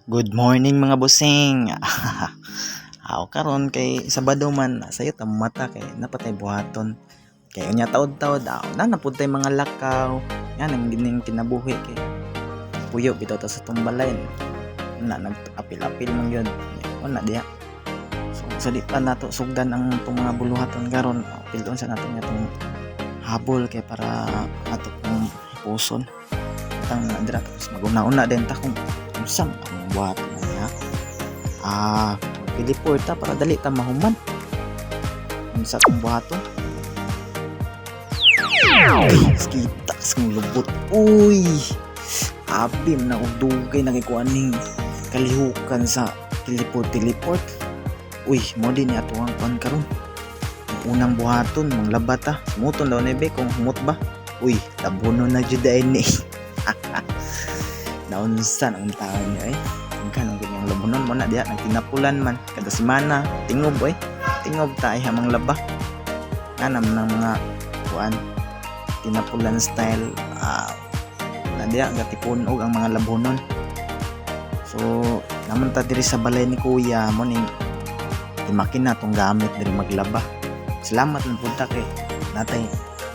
Good morning mga busing. Ako karon kay Sabado man sayo ta mata kay napatay buhaton. Kay unya taod-taod na napuntay mga lakaw. Yan ang gining kinabuhi kay puyo bitaw ta sa tumbalain. Na nag-apil-apil man gyud. Una diha. So di pa nato sugdan ang itong mga buluhaton karon. Pilon sa nato atong habol kay para ato pong puson. Tang dira tapos maguna-una din ta kung usam ang buhaton niya. Pilipor ta para dali ta mahuman. Unsa tong buhaton? Kita sa lubot. Uy! Abi man ako dugay nakikuan ning kalihukan sa teleport. Uy, mo din ni ato ang kuan karon. Unang buhaton manglaba ta. Muton daw nebe kung humot ba. Uy, tabuno na jud ni. Naunsan ang taon niya kanang ganyang labunon mo na diya nagtinapulan man kada semana tingob tingob ta ay hamang laba kanam ng mga kuan tinapulan style na diya gatipunog ang mga labunon. So naman ta diri sa balay ni kuya mo ning makina tong gamit diri maglaba. Salamat man pud ta kay natay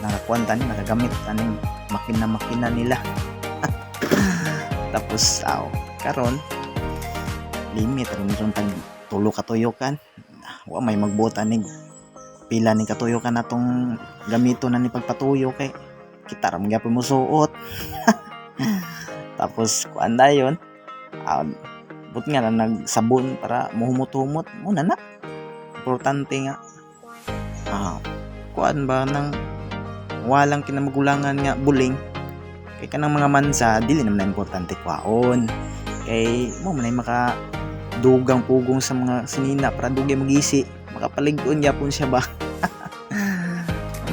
nakakuan tani nakagamit taning makina nila. Tapos karon limit rin itong tag tulo katuyokan. Wa may magbuta ning pila ni katuyokan atong gamito na ni pagpatuyo kay kita ra magyapon mo suot. Tapos kuan dayon but nga na nagsabon para muhumot-humot muna na. Importante nga kuan ba nang walang kinamagulangan nga buling kay kanang mga mansa dili naman na importante kwaon kay mo man ay maka dugang pugong sa mga sinina para dugay magisi makapalig-on gyapon siya ba.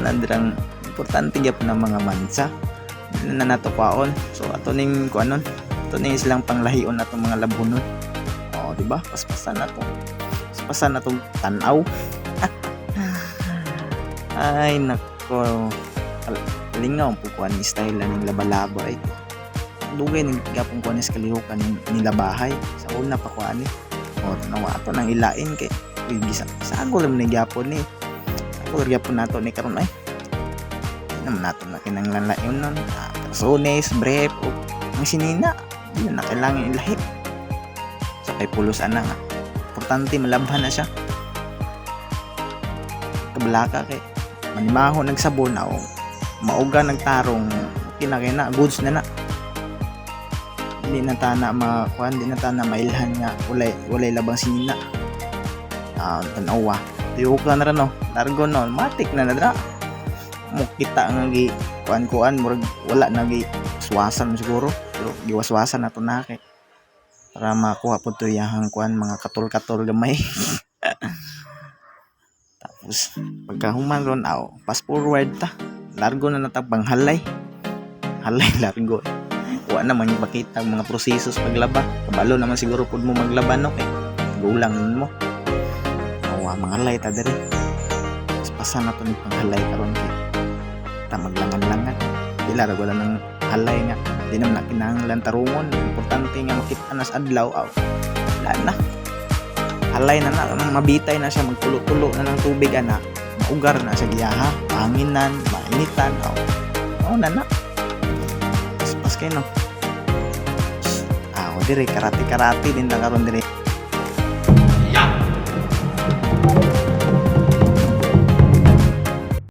Nandrang importante gyapon ng mga mansa na nato kwaon. So ato ning kuanon ato ning silang panglahion nato mga labunon. Di ba paspasan na to tan-aw. Ay nako lingaw po kuan ni style ng laba-laba dugay ning gapong kuan is kalihukan nila bahay sa una pa kuan nawa ato nang ilain kay gisa sagol man ni gyapon ni sagol gyapon nato ni karon ay naman nato na kinanglan layon nun Sones, brep o ang sinina di na kailangan ilahi sa kay pulos ana nga importante malabhan na siya kablaka kay manimaho nagsabon mauga nagtarong kinakina goods na hindi na tana makuan di na tana mailhan nga walay labang sinina tanawa tuyukan na rin largo matik na nadra mo kita nga gi kuan murag wala na gi swasan siguro pero giwaswasan nato na kay para makuha pud to yang kuan mga katol gamay. Tapos pagkahuman ron fast forward ta largo na natabang halay largo wa naman yung makita ang mga proseso sa paglaba kabalo naman siguro pud mo maglaba no kay gulang mo mga halay ta diri pasan na to ni panghalay karon kay ta maglangan-langan dila ra wala nang halay nga di naman kinahanglan tarungon importante nga makita na sa adlaw wala na halay na mabitay na siya magtulo-tulo na ng tubig ana maugar na sa giyaha panginan mainitan na pas kay no dire karate din na karon dire